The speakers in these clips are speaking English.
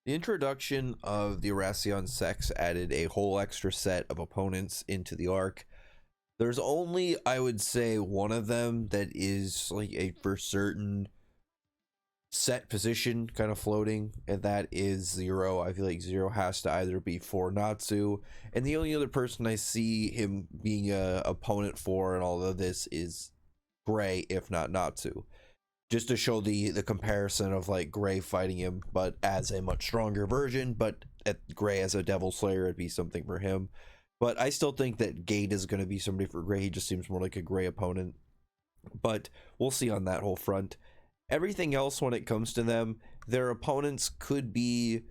The introduction of the Erasion Sex added a whole extra set of opponents into the arc. There's only, I would say, one of them that is like a for certain set position kind of floating, and that is Zero. I feel like Zero has to either be for Natsu, and the only other person I see him being a opponent for and all of this is Gray, if not Natsu, just to show the comparison of like Gray fighting him, but as a much stronger version. But at Gray as a Devil Slayer, it'd be something for him. But I still think that Gate is going to be somebody for Gray. He just seems more like a Gray opponent. But we'll see on that whole front. Everything else, when it comes to them, their opponents could be,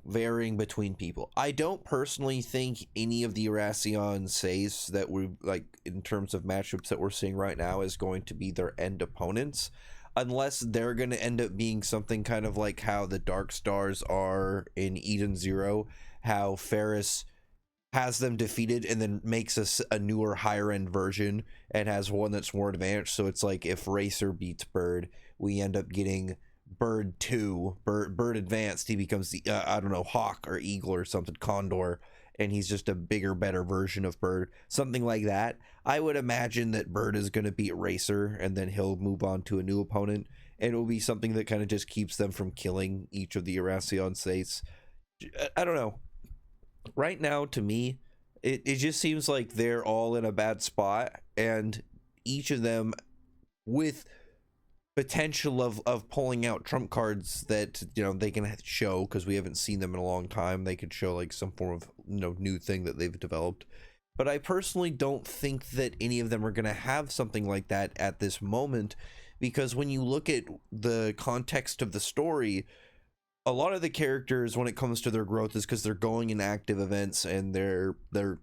varying between people. I don't personally think any of the Erasion Seis that we like in terms of matchups that we're seeing right now is going to be their end opponents, unless they're going to end up being something kind of like how the Dark Stars are in Eden Zero, how Ferris has them defeated and then makes us a newer higher end version and has one that's more advanced. So it's like if Racer beats Bird, we end up getting Bird 2, Bird Advanced. He becomes the I don't know, Hawk or Eagle or something, Condor, and he's just a bigger, better version of Bird, something like that. I would imagine that Bird is going to beat Racer and then he'll move on to a new opponent, and it will be something that kind of just keeps them from killing each of the Erasion states. I don't know. Right now, to me, it just seems like they're all in a bad spot, and each of them with potential of pulling out trump cards that they can show, because we haven't seen them in a long time. They could show like some form of new thing that they've developed, but I personally don't think that any of them are going to have something like that at this moment, because when you look at the context of the story, a lot of the characters, when it comes to their growth, is because they're going in active events and they're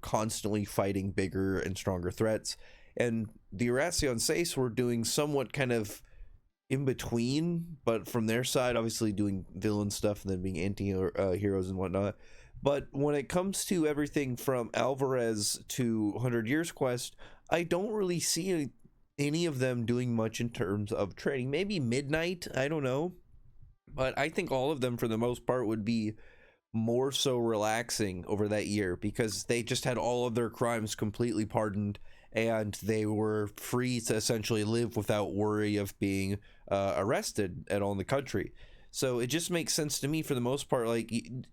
constantly fighting bigger and stronger threats. And the Erasion Seis were doing somewhat kind of in between, but from their side, obviously doing villain stuff and then being anti-heroes and whatnot. But when it comes to everything from Alvarez to 100 Years Quest, I don't really see any of them doing much in terms of training. Maybe Midnight, I don't know. But I think all of them, for the most part, would be more so relaxing over that year, because they just had all of their crimes completely pardoned and they were free to essentially live without worry of being arrested at all in the country. So it just makes sense to me, for the most part, like in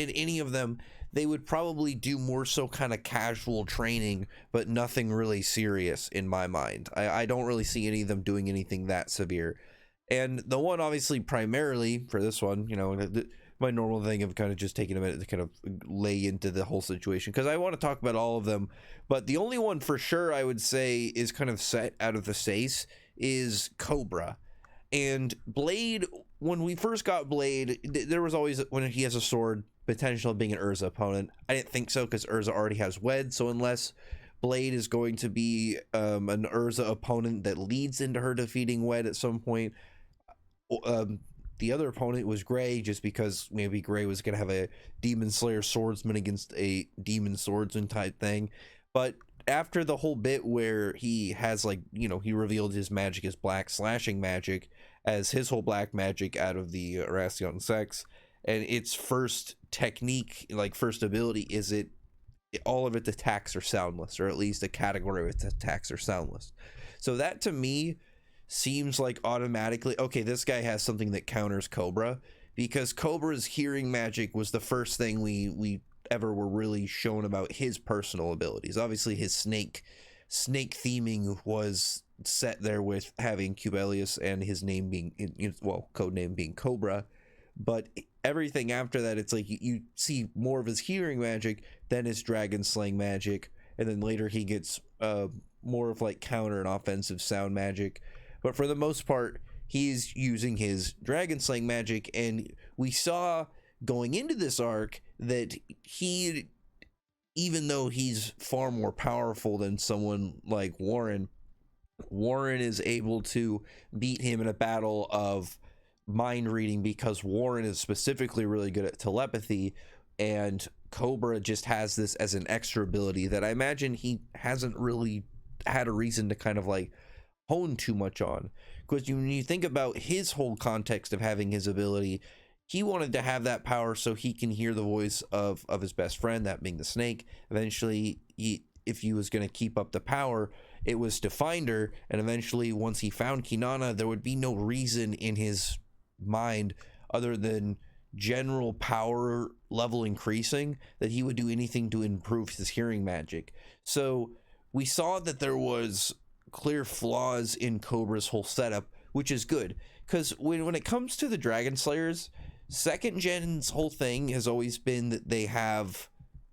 any of them, they would probably do more so kind of casual training, but nothing really serious in my mind. I don't really see any of them doing anything that severe. And the one, obviously, primarily for this one, my normal thing of kind of just taking a minute to kind of lay into the whole situation, because I want to talk about all of them, but the only one for sure I would say is kind of set out of the Seis is Cobra. And Blade, when we first got Blade, there was always, when he has a sword, potential of being an Urza opponent. I didn't think so, because Urza already has Wed, so unless Blade is going to be an Urza opponent that leads into her defeating Wed at some point, the other opponent was Gray, just because maybe Gray was going to have a Demon Slayer swordsman against a Demon swordsman type thing. But after the whole bit where he has he revealed his magic as black slashing magic as his whole black magic out of the Erasion Sex, and its first technique, like first ability, is all of its attacks are soundless, or at least a category of its attacks are soundless. So that to me seems like automatically, okay, this guy has something that counters Cobra, because Cobra's hearing magic was the first thing we ever were really shown about his personal abilities. Obviously his snake theming was set there with having Cubelius and his name being, code name being Cobra, but everything after that, it's like you see more of his hearing magic than his dragon slaying magic, and then later he gets more of like counter and offensive sound magic. But for the most part, he's using his dragon slaying magic, and we saw going into this arc that he, even though he's far more powerful than someone like Warren is able to beat him in a battle of mind reading, because Warren is specifically really good at telepathy, and Cobra just has this as an extra ability that I imagine he hasn't really had a reason to kind of like hone too much on. Because when you think about his whole context of having his ability, he wanted to have that power so he can hear the voice of his best friend, that being the snake. Eventually, if he was going to keep up the power, it was to find her. And eventually, once he found Kinana, there would be no reason in his mind other than general power level increasing that he would do anything to improve his hearing magic. So we saw that there was clear flaws in Cobra's whole setup, which is good, because when it comes to the Dragon Slayers, second gen's whole thing has always been that they have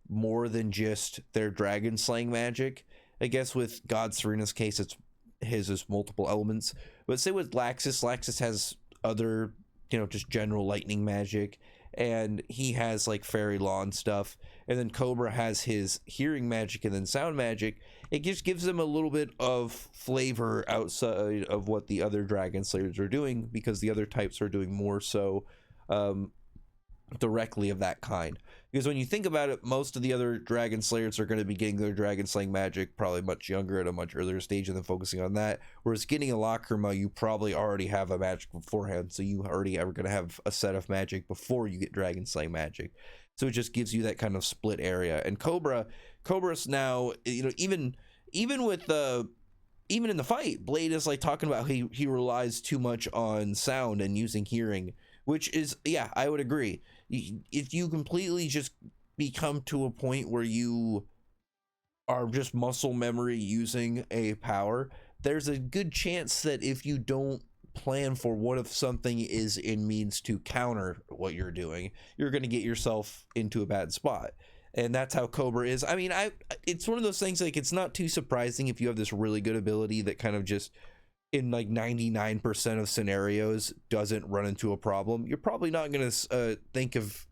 more than just their dragon slaying magic. I guess with God Serena's case, it's his is multiple elements. But say with Laxus has other, just general lightning magic, and he has like fairy law and stuff. And then Cobra has his hearing magic and then sound magic. It just gives them a little bit of flavor outside of what the other Dragon Slayers are doing, because the other types are doing more so directly of that kind. Because when you think about it, most of the other Dragon Slayers are going to be getting their Dragon Slaying magic probably much younger at a much earlier stage and then focusing on that. Whereas getting a Lacrima, you probably already have a magic beforehand, so you already are going to have a set of magic before you get Dragon Slaying magic. So it just gives you that kind of split area. And Cobra's now, even with even in the fight, Blade is like talking about he relies too much on sound and using hearing, which is, yeah, I would agree. If you completely just become to a point where you are just muscle memory using a power, there's a good chance that if you don't plan for what if something is in means to counter what you're doing, you're going to get yourself into a bad spot. And that's how Cobra is. I mean, it's one of those things, like, it's not too surprising if you have this really good ability that kind of just in like 99% of scenarios doesn't run into a problem. You're probably not going to think of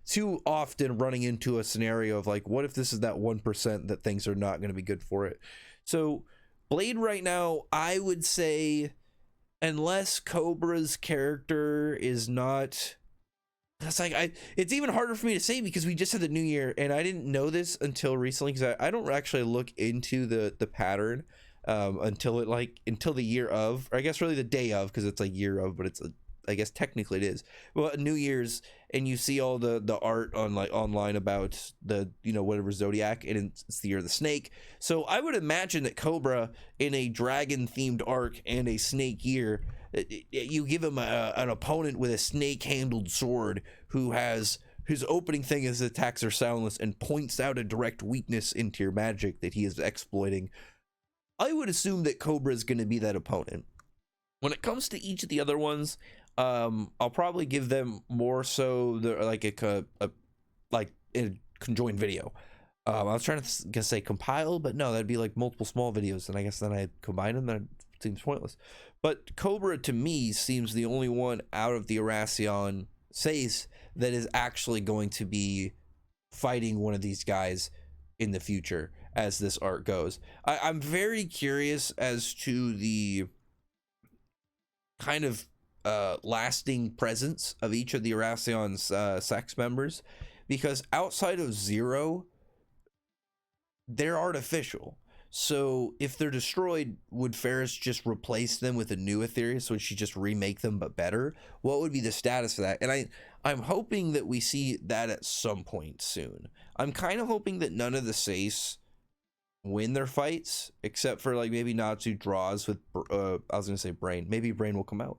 too often running into a scenario of like, what if this is that 1% that things are not going to be good for it. So Blade right now, I would say, unless Cobra's character is not, that's like, it's even harder for me to say because we just had the new year and I didn't know this until recently, because I don't actually look into the pattern until the year of, or I guess really the day of, because it's a year of, but it's I guess technically it is, well, New Year's, and you see all the art on like online about the whatever zodiac, and it's the year of the snake. So I would imagine that Cobra in a dragon themed arc and a snake year, you give him an opponent with a snake handled sword who has his opening thing is attacks are soundless and points out a direct weakness into your magic that he is exploiting. I would assume that Cobra is going to be that opponent. When it comes to each of the other ones, I'll probably give them more so like a conjoined video. I was trying to say compile, but no, that'd be like multiple small videos, and I guess then I combine them, then it seems pointless. But Cobra to me seems the only one out of the Erasion Seis that is actually going to be fighting one of these guys in the future as this arc goes. I'm very curious as to the kind of lasting presence of each of the Erasion's sex members, because outside of Zero, they're artificial. So if they're destroyed, would Ferris just replace them with a new Aetherius? Would she just remake them but better? What would be the status of that? And I'm hoping that we see that at some point soon. I'm kind of hoping that none of the Seis win their fights, except for like maybe Natsu draws with I was gonna say Brain. Maybe Brain will come out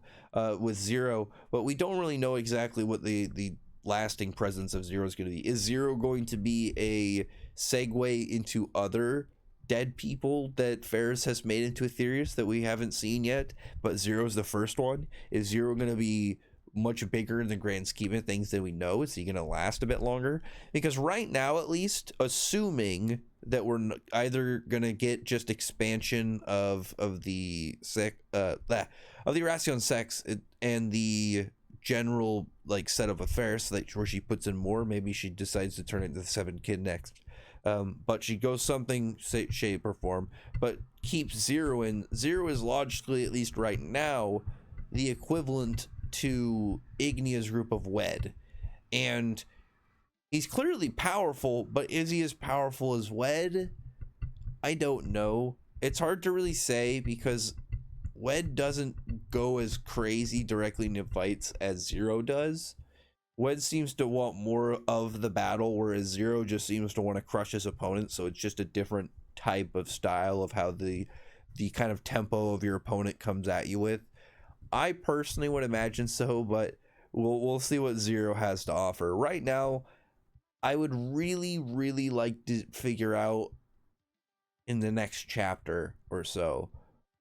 with Zero, but we don't really know exactly what the lasting presence of Zero is going to be. Is Zero going to be a segue into other dead people that Ferris has made into Aetherius that we haven't seen yet, but Zero's the first one? Is Zero going to be much bigger in the grand scheme of things than we know? Is he going to last a bit longer? Because right now, at least, assuming that we're either going to get just expansion of the Erasion sex and the general like set of affairs, that where she puts in more, maybe she decides to turn it into the 7 kid next, but she goes something shape or form, but keeps Zero in. Zero is logically, at least right now, the equivalent to Ignia's group of Wed, and he's clearly powerful, but is he as powerful as Wed? I don't know. It's hard to really say, because Wed doesn't go as crazy directly into fights as Zero does. Wed seems to want more of the battle, whereas Zero just seems to want to crush his opponent. So it's just a different type of style of how the kind of tempo of your opponent comes at you with. I personally would imagine so, but we'll see what Zero has to offer. Right now, I would really like to figure out in the next chapter or so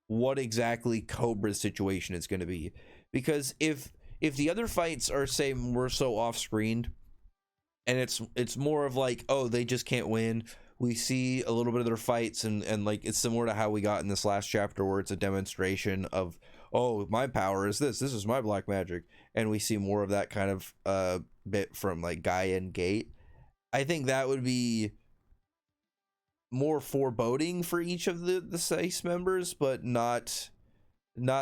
what exactly Cobra's situation is going to be, because if the other fights are, say, more so off screen, and it's more of like, oh, they just can't win, we see a little bit of their fights, and like it's similar to how we got in this last chapter where it's a demonstration of, oh, my power is this is my black magic, and we see more of that kind of bit from like Gaia and Gate. I think that would be more foreboding for each of the SACE members, but not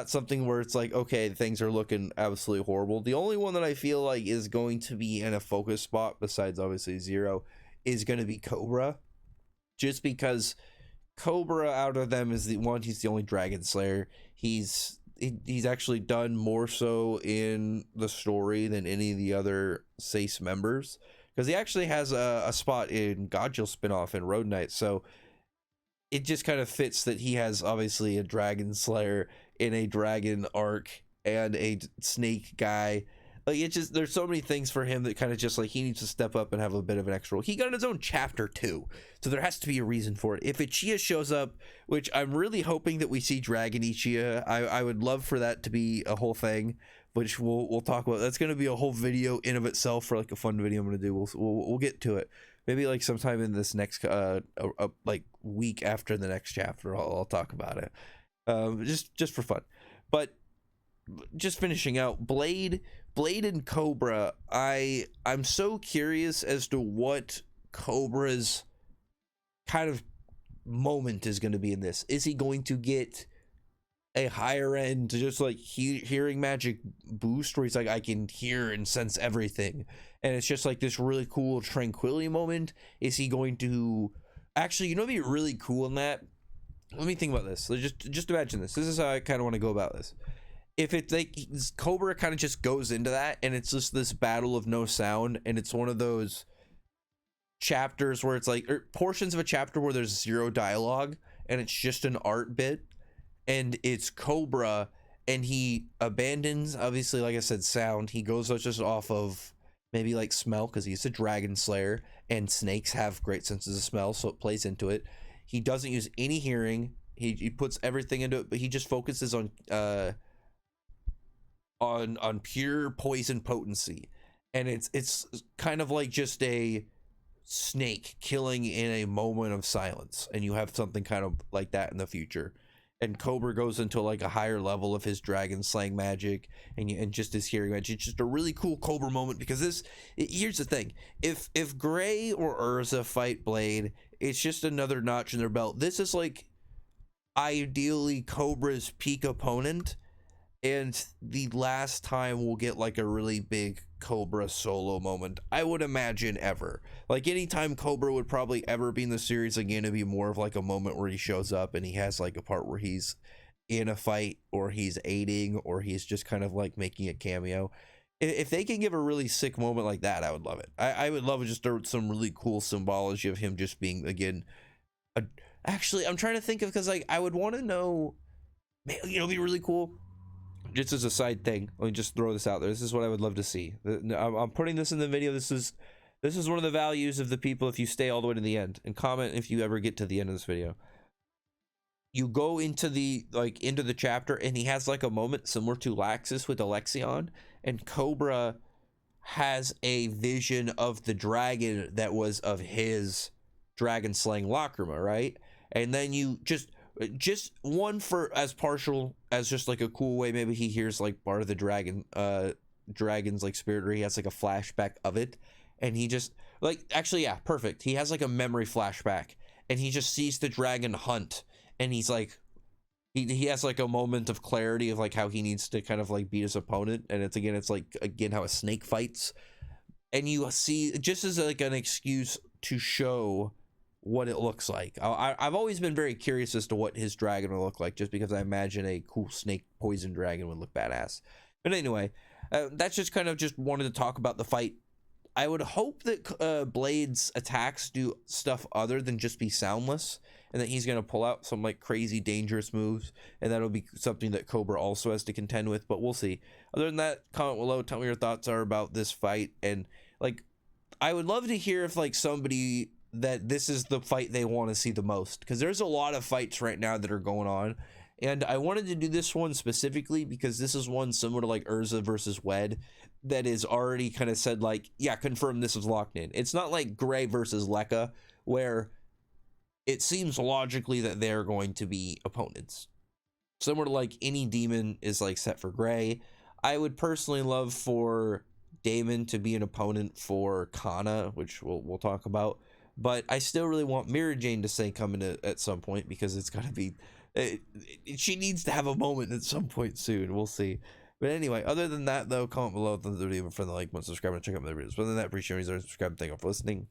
something where it's like, okay, things are looking absolutely horrible. The only one that I feel like is going to be in a focus spot, besides obviously Zero, is going to be Cobra, just because Cobra out of them is the one, he's the only Dragon Slayer. He's actually done more so in the story than any of the other SACE members, because he actually has a spot in Godzilla spinoff in Road Knight. So it just kind of fits that he has obviously a Dragon Slayer in a dragon arc and a snake guy. Like, it just, there's so many things for him that kind of just like he needs to step up and have a bit of an extra role. He got his own chapter too, so there has to be a reason for it. If Ichiya shows up, which I'm really hoping that we see Dragon Ichiya, I would love for that to be a whole thing, which we'll talk about. That's going to be a whole video in of itself for like a fun video I'm going to do. We'll get to it. Maybe like sometime in this next like week after the next chapter, I'll talk about it. Just for fun. But just finishing out Blade and Cobra, I'm so curious as to what Cobra's kind of moment is going to be in this. Is he going to get a higher end, just like hearing magic boost, where he's like, I can hear and sense everything, and it's just like this really cool tranquility moment? Is he going to actually, what'd be really cool in that? Let me think about this. So just imagine this. This is how I kind of want to go about this. If it's like Cobra kind of just goes into that, and it's just this battle of no sound, and it's one of those chapters where it's like, or portions of a chapter where there's zero dialogue and it's just an art bit, and it's Cobra, and he abandons, obviously, like I said, sound. He goes just off of maybe like smell, because he's a Dragon Slayer and snakes have great senses of smell, so it plays into it. He doesn't use any hearing. He puts everything into it, but he just focuses on pure poison potency, and it's kind of like just a snake killing in a moment of silence, and you have something kind of like that in the future. And Cobra goes into like a higher level of his dragon slaying magic and just his hearing magic. It's just a really cool Cobra moment, because here's the thing: if Gray or Urza fight Blade, it's just another notch in their belt. This is like ideally Cobra's peak opponent, and the last time we'll get like a really big Cobra solo moment, I would imagine, ever. Like, anytime Cobra would probably ever be in the series again, it'd be more of like a moment where he shows up and he has like a part where he's in a fight, or he's aiding, or he's just kind of like making a cameo. If they can give a really sick moment like that, I would love it. I would love just some really cool symbology of him just being, again, actually, I'm trying to think of, because like I would want to know, man, it'd be really cool. Just as a side thing, let me just throw this out there. This is what I would love to see. I'm putting this in the video. This is one of the values of the people. If you stay all the way to the end, and comment if you ever get to the end of this video. You go into the chapter, and he has like a moment similar to Laxus with Alexion, and Cobra has a vision of the dragon that was of his dragon slaying Lacrima, right? And then you just one for as partial as just like a cool way, maybe he hears like part of the dragon's like spirit, or he has like a flashback of it, and he just like, actually, yeah, perfect, he has like a memory flashback, and he just sees the dragon hunt, and he's like, he has like a moment of clarity of like how he needs to kind of like beat his opponent, and it's like how a snake fights, and you see, just as like an excuse to show what it looks like. I've always been very curious as to what his dragon will look like, just because I imagine a cool snake poison dragon would look badass. But anyway, that's just kind of just wanted to talk about the fight. I would hope that Blade's attacks do stuff other than just be soundless, and that he's going to pull out some like crazy dangerous moves, and that'll be something that Cobra also has to contend with, but we'll see. Other than that, comment below, tell me your thoughts are about this fight, and like I would love to hear if like somebody that this is the fight they want to see the most, because there's a lot of fights right now that are going on, and I wanted to do this one specifically because this is one similar to like Urza versus Wed that is already kind of said like, yeah, confirm this is locked in. It's not like Gray versus Lekka where it seems logically that they're going to be opponents. Similar to like any demon is like set for Gray. I would personally love for Damon to be an opponent for Kana, which we'll talk about. But I still really want Mira Jane to say coming at some point, because it's got to be... she needs to have a moment at some point soon. We'll see. But anyway, other than that, though, comment below. Leave a friend, like, subscribe, and check out my videos. Other than that, appreciate you, subscribe, thank you for listening.